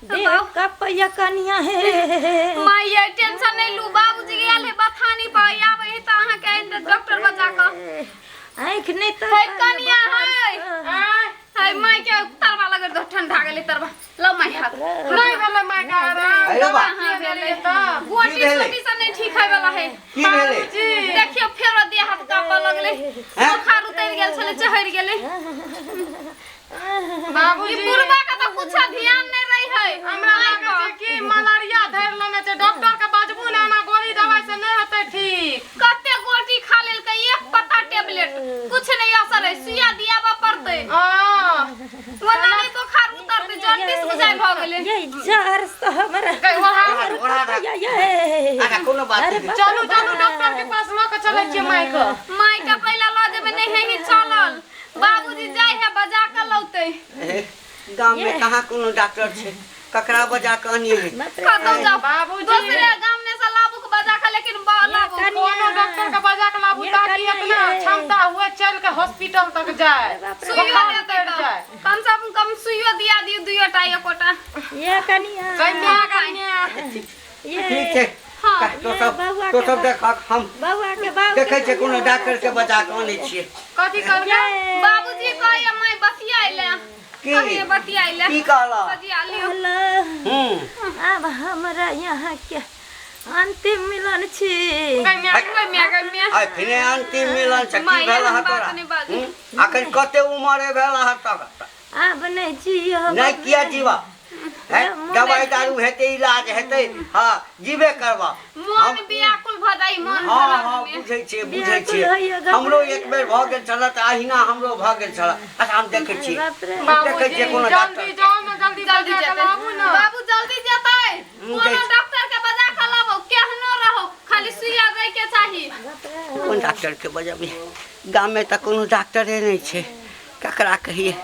कपैया कनिया है मां ये टेंशन नहीं लू बाबूजी गेल है बथानी पर आवे त अहाँ के डॉक्टर बजा क आंख नहीं तो है कनिया है हाय मां के तरवा लगे तो ठंडा गेले तरवा लो मां हाथ नहीं भेले मां का अरे बा हां भेले त गोटी सोटी से नहीं ठीक है वाला है की भेले देखियो फेर दे हाथ काप लगले बुखार उतर गेल छले चहर गेले बाबूजी बुरबा का तो कुछ ध्यान नहीं रही है हमरा लागे छै कि मलेरिया धर लेने छै डॉक्टर के बाजबू ना ना गोली दवाई से नहीं होते ठीक कते गोटी खा लेल के एक पत्ता टेबलेट कुछ नहीं असर है सुइया दियाबा पड़ते हां वरना नहीं बुखार उतरते जॉन्डिस बुझाई भ गेले ये जहर से हमरा ये आगा कोनो बात नहीं चलू चलू डॉक्टर के पास ल के चले छिए माई का पहला ल जेबे नहीं है ही चलल बाबूजी जाय है बजा के लौते गांव में कहां कोनो डॉक्टर छे ककरा बजा के आनी है कतौ जाओ बाबूजी दूसरे गांव ने से लाबू के बजा के लेकिन लाबू कोनो डॉक्टर के बजा के लाबू ताकि अपना क्षमता हुए चल के हॉस्पिटल तक जाए सुइया देते जाए कम से कम सुइया दिया दियो दुइटा एकोटा ये कनिया कनिया ये ठीक है तो सब देख हम बउआ के बाबू देखे छे कोनो डॉक्टर के बजा के आने छिए कथि कहले बाबूजी कहय मैं बतियाइले की बतियाइले की कहला बतिया लियो अब हमरा यहाँ के अंतिम मिलन छी कन्या आइ फिने अंतिम मिलन छ की भेल ह तोरा अखन कते उम्र भेल ह तक अब नहीं जियो नहीं किया जीवा है दवाई दारू हेते इलाज हेते हां जीवे करबा मन व्याकुल भ जाई मन हां हां बुझै छे हमरो एक बेर भ गेल छला त अहिना हमरो भ गेल छला अच्छा हम देखै छी कोनो डॉक्टर जल्दी जाओ ना जल्दी लाबू ना बाबू जल्दी जेतै कोनो डॉक्टर के बजा के लाबो केहनो रहो खाली सुइया दे के चाही कोन डॉक्टर के बजाबी गांव में त कोनो डॉक्टरे नहीं छे ककरा कहिए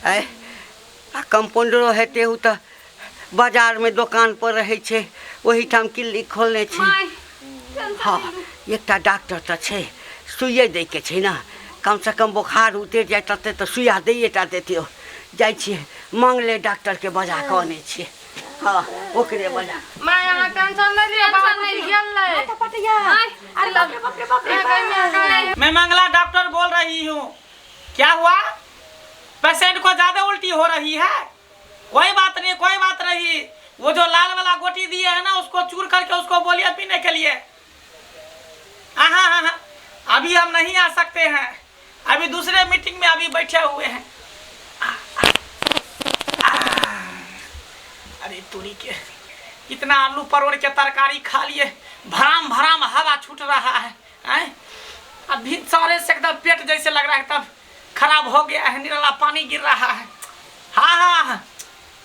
है आ कंपाउंडरो हेते उ त बाजार में दुकान पर रहे छे वही ठाम क्लिनिक खोलने छे हां एकटा डॉक्टर त छे सुइया दे के छे ना कम से कम बुखार उतर जाय तते त सुइया देटा देतियो जाय छे मांगले डॉक्टर के बजा के आने छे हां ओकरे बजा माय यहां टेंशन नहीं ले टेंशन नहीं गेल पटिया अरे बाप रे मैं मंगला डॉक्टर बोल रही हूँ। क्या हुआ? पेशेंट को ज्यादा उल्टी हो रही है? कोई बात नहीं वो जो लाल वाला गोटी दिए है ना उसको चूर करके उसको बोलिए पीने के लिए। हाँ अभी हम नहीं आ सकते हैं, अभी दूसरे मीटिंग में अभी बैठे हुए हैं। अरे तुरी के इतना आलू परोड़ के तरकारी खा लिए, भराम हवा छूट रहा है। अभी सारे से एकदम पेट जैसे लग रहा है, तब खराब हो गया है, निराला पानी गिर रहा है। हाँ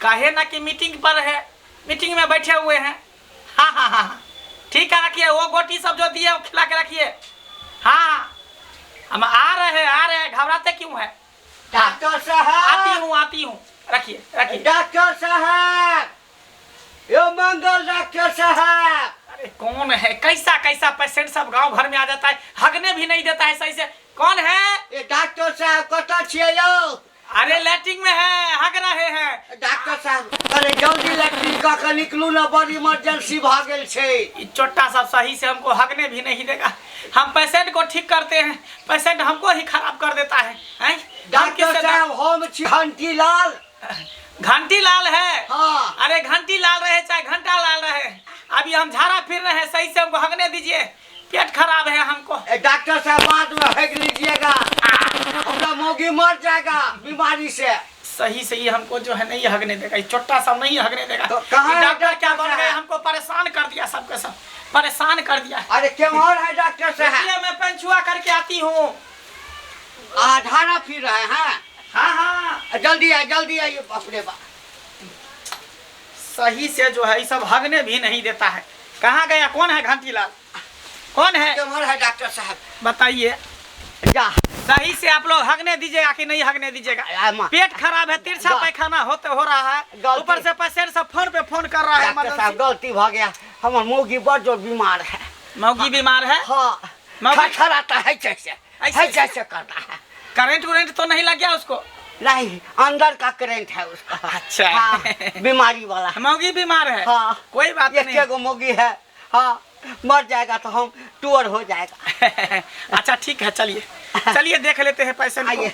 कहे ना कि मीटिंग पर है, मीटिंग में बैठे हुए हैं। हाँ ठीक है, रखिए वो गोटी सब जो दिए वो खिला के रखिए। हाँ हम आ रहे हैं, घबराते क्यों है? डॉक्टर साहब आती हूँ रखिए। डॉक्टर साहब यो मंगल डॉक्टर साहब। अरे कौन है? कैसा पेशेंट सब गांव भर में आ जाता है, हगने भी नहीं देता है सही से। कौन है? ये डॉक्टर साहब कता छिए यो? अरे लैट्रिन में है, हग रहे हैं। डॉक्टर साहब अरे जल्दी लैट्रिन का के निकलू ना, बड़ी इमरजेंसी भ गेल छे। चोट्टा सब सही से हमको हगने भी नहीं देगा। हम पेशेंट को ठीक करते हैं, पेशेंट हमको ही खराब कर देता है। डॉक्टर साहब हम छी घंटी लाल। घंटी लाल है? हाँ। अरे घंटी लाल रहे चाहे घंटा लाल रहे, अभी हम झाड़ा फिर रहे हैं, सही से हमको हगने दीजिए, पेट खराब है हमको। डॉक्टर साहब बाद में हग लीजिएगा, हमरा मोगी मर जाएगा बीमारी से। सही हमको जो है नहीं हगने देगा, चोट्टा सब नहीं हगने देगा। तो कहाँ डॉक्टर क्या बन गए, हमको परेशान कर दिया, सबके सब परेशान कर दिया। अरे क्यों है डॉक्टर साहब? मैं पंचुआ करके आती हूँ। धारा फिर रहे हैं? हाँ जल्दी आइए अपने बाप। सही से जो है सब हगने भी नहीं देता है। कहाँ गया? कौन है घंटीलाल? कौन है? क्यों है डॉक्टर साहब? बताइए। जा सही से आप लोग हगने दीजिएगा कि नहीं हगने दीजिएगा? पेट खराब है, तिरछा पैखाना हो रहा है, ऊपर से पेशेंट सब फोन पे फोन कर रहा है। डॉक्टर साहब गलती भ गया, हमार मौगी बड़ जो बीमार है। मौगी बीमार है? हाँ खराता है जैसे करता है। करंट तो नहीं लग गया उसको? नहीं, अंदर का करंट है उसका। अच्छा। हाँ, बीमारी वाला। मोगी बीमार है। हाँ, कोई बात नहीं। एक मोगी है। हाँ, मर जाएगा तो हम टूर हो जाएगा। अच्छा ठीक है, चलिए चलिए देख लेते हैं पेशेंट को। आइए।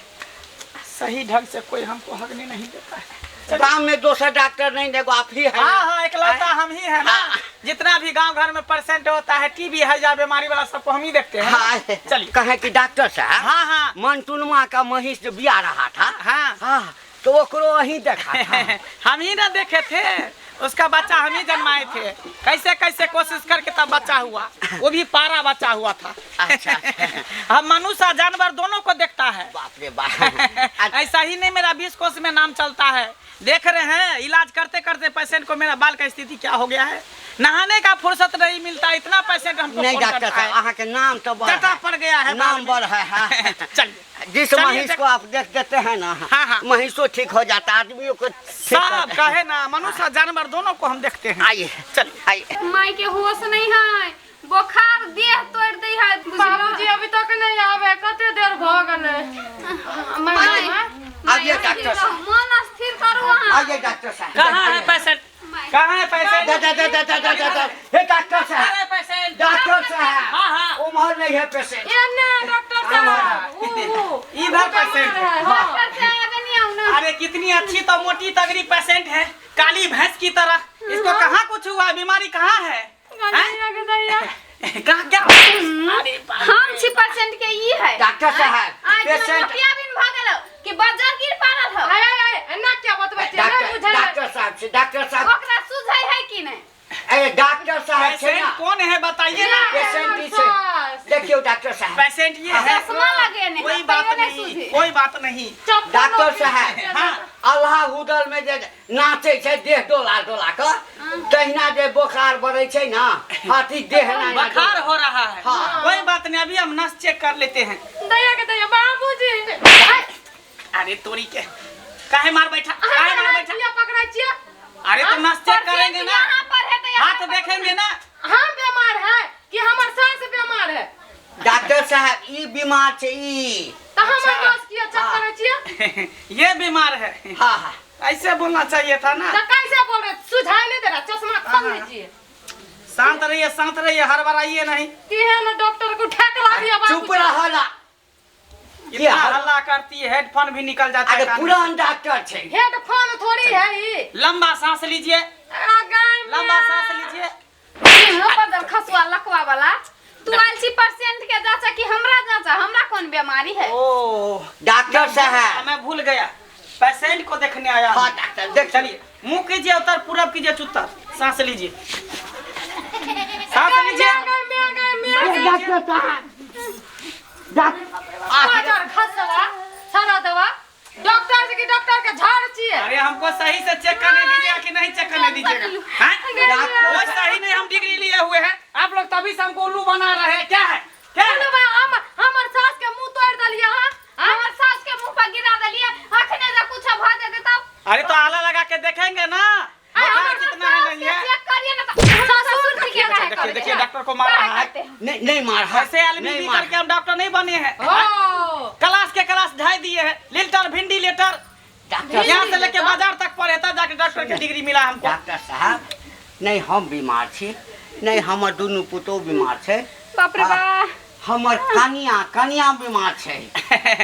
सही ढंग से कोई हमको हगने नहीं देता है। गांव में दूसरा डॉक्टर नहीं देखो, आप ही है। हाँ हाँ, इकलौता हम ही है ना। हाँ। जितना भी गांव घर में पेशेंट होता है, टीबी है या बीमारी वाला, सबको हम ही देखते हैं। हाँ, चलिए। कहे कि डॉक्टर साहब, हाँ हाँ मंटुनमा का महिष जो बिया रहा था, हाँ हाँ, तो ओकरो वहीं देखा था। हम ही ना देखे थे, उसका बच्चा हम ही जन्माए थे। कैसे कैसे कोशिश करके तब बच्चा हुआ, वो भी पारा बच्चा हुआ था। अच्छा। हम मनुष्य और जानवर दोनों को देखता है। बाप रे बाप। ऐसा ही नहीं मेरा 20 कोस में नाम चलता है। देख रहे हैं, इलाज करते करते पेशेंट को मेरा बाल का स्थिति क्या हो गया है। नहाने का फुर्सत नहीं मिलता, इतना पेशेंट हमको नहीं फोन डॉक्टर करता है। साहब, अहाँ के नाम तो बड़ जटा है। पड़ गया है, नाम बड़ है। हाँ। चलिए जिस चलिए, महिष को आप देख देते हैं ना, हाँ, हाँ। महिषो ठीक हो जाता, आदमियों को ठीक सब हो- कहे ना, मनुष्य और जानवर दोनों को हम देखते हैं। आइए, चलिए। आइए। माई के होश नहीं है, बुखार देह तोड़ दी है। बाबूजी अभी तक नहीं आवे, कते देर भ गेले। आइए डॉक्टर साहब, मन स्थिर करू अहाँ। आइए डॉक्टर साहब। कहाँ है पेशेंट? कहाँ है पेशेंट? हे डॉक्टर साहब, अरे पेशेंट। डॉक्टर साहब, हाँ हाँ, उम्र नहीं है पेशेंट। एने डॉक्टर साहब, इधर पेशेंट है। डॉक्टर से आगे नहीं आऊँ ना। अरे कितनी अच्छी तो मोटी तगड़ी पेशेंट है, काली भैंस की तरह। इसको कहाँ कुछ हुआ, बीमारी कहाँ है? कहाँ क्या? अरे बाप रे। हम 6% के ई है। डॉक्टर साहब, आज पेशेंट- मोतिया बिन भागल कि बाजार गिर पारल हो। एना क्या बतबै छियै, नहीं डॉक्टर बुझै। डॉक्टर साहब से, डॉक्टर साहब, ओकरा सुझै है कि नहीं? अरे डॉक्टर साहब से पेशेंट ना, कौन है बताइए ना। पेशेंट ही से देखियो डॉक्टर साहब, पेशेंट ये है। चश्मा लगे ने, कोई बात पहले नहीं, सुझे। कोई बात नहीं। डॉक्टर साहब, हाँ, अल्लाह हुदल में जे नाचे छै देह डोला डोला के, तहिना जे बुखार बढ़े छै ना, हाथी देह ना बुखार हो रहा है। हाँ। कोई बात नहीं, अभी हम नस चेक कर लेते हैं। दैया के दैया बाबूजी। अरे तोरी के, काहे मार बैठा, काहे मार बैठा। चिया पकड़ै छियै। अरे तो नस चेक करेंगे ना, यहाँ पर है तो यहाँ हाथ पर देखेंगे ना। हम बीमार है कि हमर सास बीमार है? डॉक्टर साहब ई बीमार छै ई। तो हमर अच्छा। दोस्त किया चेक करै छियै? ये बीमार है। हाँ हाँ, ऐसे बोलना चाहिए था ना। तो कैसे बोल रहे, सुझाई नहीं दे रहा, चश्मा खोल लीजिए। शांत रहिए, हड़बड़ाइए नहीं। कि है ना डॉक्टर को ठेकला दिया चुप बाबूजी। रहो ना। इतना हल्ला करती है, हेडफोन भी निकल जाता अरे है कान में। पुरान डॉक्टर छै। हेडफोन थोड़ी है ये। लंबा सांस लीजिए, गाय लंबा सांस लीजिए। बदल खसुआ लकवा वाला। तू 80% के जांचा कि हमरा जांचा, हमरा कौन बीमारी है? ओ डॉक्टर साहब, मैं भूल गया, पेशेंट को देखने आया हूं। हाँ डॉक्टर देख, चलिए, मुंह कीजिए उत्तर पूरब कीजिए चुत्तर, सांस लीजिए, सांस लीजिए। डॉक्टर साहब, बाजार खसवा सारा दवा डॉक्टर से कि डॉक्टर के झाड़ छिए। अरे हमको सही से चेक करने दीजिएगा कि नहीं चेक करने दीजिएगा? हैं? डॉक्टर- वो सही नहीं, हम डिग्री लिए हुए हैं, आप लोग तभी से हमको उल्लू बना रहे हैं। क्या है, क्या है? हमर सास के मुंह तोड़ दलिया हां। हमर सास के मुंह पर गिरा दलिए, अखने जे कुछ भ जेते तब। अरे तो आला लगा के देखेंगे ना, बुखार कितना है नहीं है। चेक करिए ना तो ससुर जी के काहे देखिए करे? देखिए, डॉक्टर को मार रहा है। नहीं मार है, ऐसे आलमी नहीं भी मार करके हम डॉक्टर नहीं बने हैं। ओ क्लास के क्लास ढाई दिए हैं, लिल्टर भिंडी लेटर, डॉक्टर यहाँ से लेके बाजार तक पढ़े था, जाके डॉक्टर की डिग्री मिला हमको। डॉक्टर साहब, नहीं हम बीमार छी, नहीं हमर दुनू पुतोह बीमार छै। बाप रे बा। हमर कनिया बीमार छै।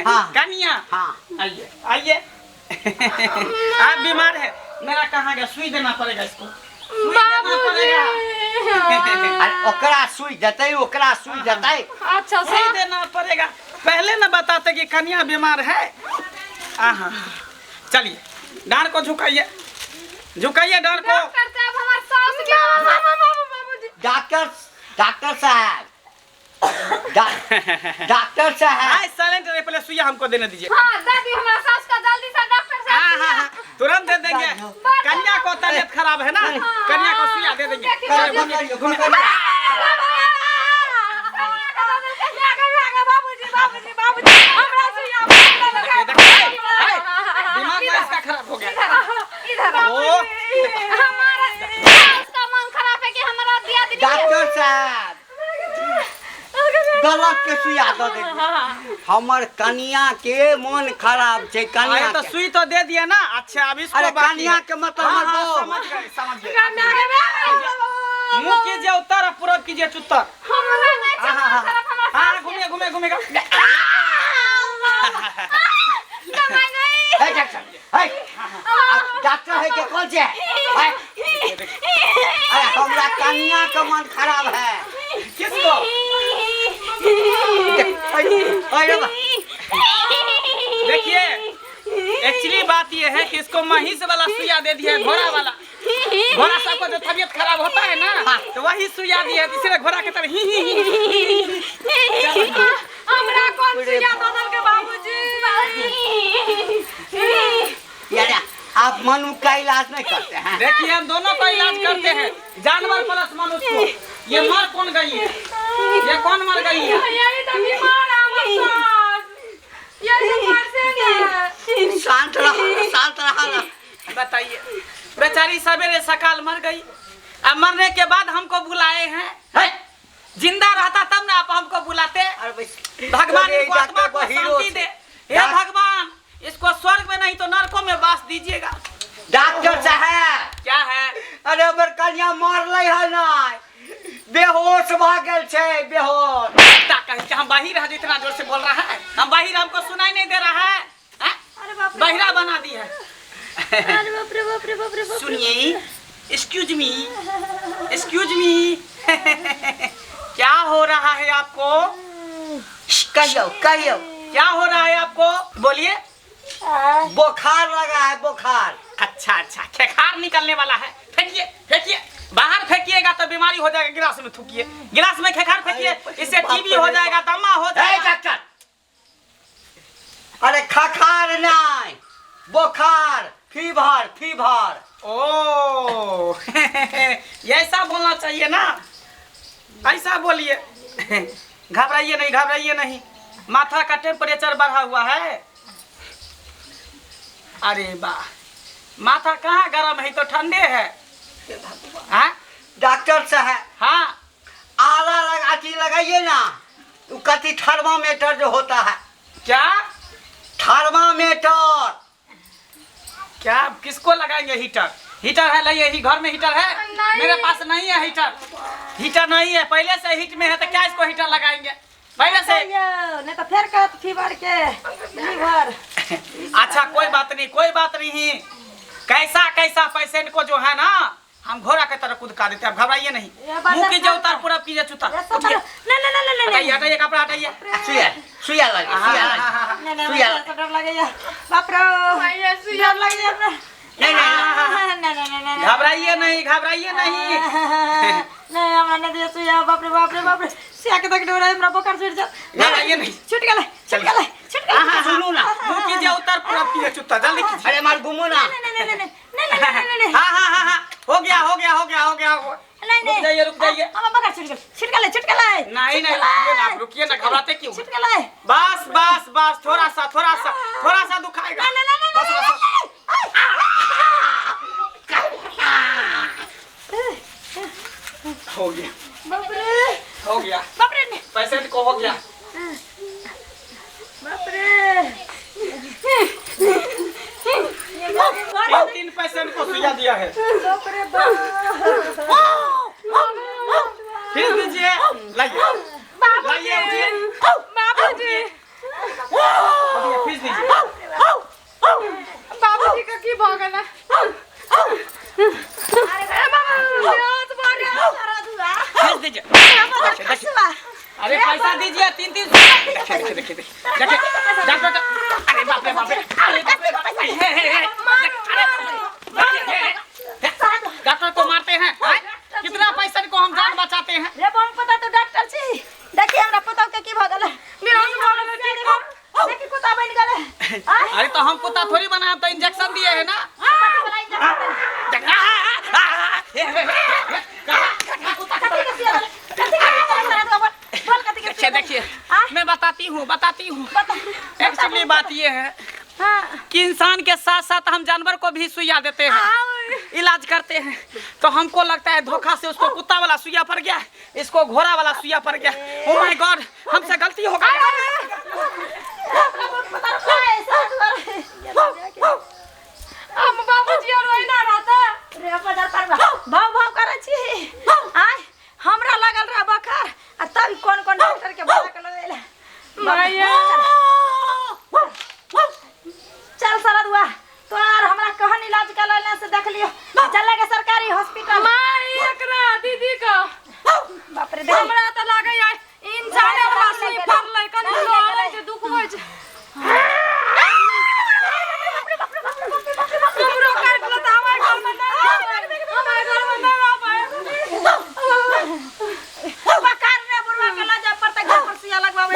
हाँ कनिया, हाँ, आइए आइए। आप बीमार है, मेरा कहाँ गया, सुई देना पड़ेगा इसको, सुई देना पड़ेगा। अरे ओकरा सुई देतै, ओकरा सुई देतै। अच्छा सुई से देना पड़ेगा, पहले न बताते कि कनिया बीमार है। आहा, चलिए डांड को झुकाइए, झुकाइए डांड को। डॉक्टर साहब हमार सास के बाबूजी। डॉक्टर साहब, डॉक्टर साहब, हाय साइलेंट रहे, पहले सुइया हमको देने दीजिए। हां दादी हमारा सास का जल्दी से डॉक्टर साहब। हाँ, तुरंत दे देंगे। कन्या को तबीयत खराब है ना, कन्या को सुइया दे देंगे। बाबूजी हमरा सुइया दिमाग का इसका खराब हो गया। इधर ओ, हमारा सास का मन खराब है कि हमारा दिया दीदी। डॉक्टर साहब, गलत के सुइया दे दे। हमर कनिया के मन खराब छे कनिया अरे तो के। सुई तो दे दिया ना। अच्छा अब इसको अरे बाकी कनिया है। के मतलब हाँ, हमर हाँ, बो। समझ गए समझ गए। मुंह कीजिए उत्तर और पूरब कीजिए चुत्तर। हाँ घूमिए घूमिए घूमेगा। है डॉक्टर है डॉक्टर है के कौन से है? अरे हमरा कनिया का मन खराब है। किसको? अरे देखिए एक्चुअली बात ये है कि इसको महिष वाला सुइया दे दिया है, घोड़ा वाला। घोड़ा सबको जो तबीयत खराब होता है ना तो वही सुइया दिया है, इसलिए घोड़ा की तरह ही। हमरा कौन सुइया बदल के बाबूजी? यार आप मनु का इलाज नहीं करते हैं? देखिए हम दोनों का इलाज करते हैं, जानवर प्लस मनुष्य को। ये मर कौन गई है? ये कौन मर गई है? यही तो बीमार है हमर सास। यही मर से ना। शांत रहो ना। बताइए बेचारी सवेरे सकाल मर गई। अब मरने के बाद हमको बुलाए हैं। जिंदा रहता तब ना आप हमको बुलाते। भगवान इनको आत्मा को शांति दे। हे भगवान इसको स्वर्ग में नहीं तो नरकों में वास दीजिएगा। डॉक्टर साहब क्या है? अरे हमर कनिया मरले है ना, बेहोश भ गेल छे, बेहोश। कहीं हम बाहिर है, इतना जोर से बोल रहा है। हम बाहिर, हमको सुनाई नहीं दे रहा है। बहिरा बना दी है। अरे बाप रे बाप रे बाप रे बाप रे। सुनिए एक्सक्यूज मी क्या हो रहा है आपको? कहियो क्या हो रहा है आपको? बोलिए। बुखार लगा है, बुखार। अच्छा खेखार निकलने वाला है। फेंकिए बाहर फेंकिएगा तो बीमारी हो जाएगा। गिलास में थूकिए, गिलास में खेखार फेंकिए, इससे टीबी हो जाएगा, दमा हो जाएगा। डॉक्टर अरे खखार नहीं, बुखार, फीवर। ओ ऐसा बोलना चाहिए ना, ऐसा बोलिए। घबराइए नहीं। माथा का टेम्परेचर बढ़ा हुआ है। अरे वाह, माथा कहाँ गर्म है, तो ठंडे है। हाँ डॉक्टर साहब हाँ आला लगाइए ना, वो कथी थर्मामीटर जो होता है। क्या थर्मामीटर। क्या किसको लगाएंगे? हीटर है, लाइए ही घर में हीटर है। मेरे पास नहीं है हीटर नहीं है, पहले से हीट में है तो क्या इसको हीटर लगाएंगे पहले से? नहीं तो फिर कहत फीवर के लीवर। अच्छा कोई बात नहीं। कैसा पेशेंट को जो है ना हम घोड़ा के तरह कूद का देते हैं। घबराइए नहीं। मुंह कीजिए उतार, पूरा कीजिए चुता। हटाइए कपड़ा हटाइए। सुइया लगे। डर लगेगा बाप रे। डर लगेगा। घबराइए नहीं। नहीं हमरा नहीं दिया सुइया। बाप रे सिया के तक डोरा हमरा बुखार छूट जा। घबराइए नहीं। छूट गेले। सुनू ना, मुंह कीजिए उतार, पूरा कीजिए चुता, जल्दी कीजिए। अरे मार घूमो ना। नहीं हाँ हो गया। रुक जाइए। हमरा बुखार छूट गेले। नहीं आप रुकिए ना, घबराते क्यों? छूट गेले। बस थोड़ा सा दुखाएगा। बस हो गया बाप रे पेशेंट को हो गया। बाप रे। 3 पेशेंट को सुइया दिया है। बाप रे बाप। फिर दीजिए, लाइए उठिए। बाबूजी फीस दीजिए। बाबूजी का की भ गेल? फीस दीजिए। अरे पैसा दीजिए, 300। देखिए डॉक्टर। अरे बाप रे डॉक्टर को मारते हैं। कितना पेशेंट को हम जान बचाते हैं। रे बम पता तो डॉक्टर छी। देखिए हमरा पता के की भ गेल। देखि कुत्ता बन गेल। अरे तो हम कुत्ता थोड़ी बनाए, तो इंजेक्शन दिए है ना। देखिए मैं बताती हूँ। एक्चुअली बात ये है कि इंसान के साथ साथ हम जानवर को भी सुइया देते हैं। इलाज करते हैं तो हमको लगता है धोखा से उसको कुत्ता वाला सुइया पड़ गया, इसको घोड़ा वाला सुइया पड़ गया। ओ माय गॉड, हमसे गलती हो गई। हम बाबूजी और ओइना रहता रे बजार पर भाव भाव करे छी आय हमरा लागल रहा बखर आ तब कौन कौन डॉक्टर के बोला के लगेला माया चल सरदुआ तोर हमरा कहन इलाज करला से देख लियो चले के सरकारी हॉस्पिटल माई एकरा दीदी का बाप रे देख हमरा त लागे इंसाने वाला सुई पड़ले कनी लोरे के दुख होय छै हमरो काट ल त हमार घर में ना आवे बकार रे बुढ़वा के लाजा पर तक घर पर सुइया लगवावे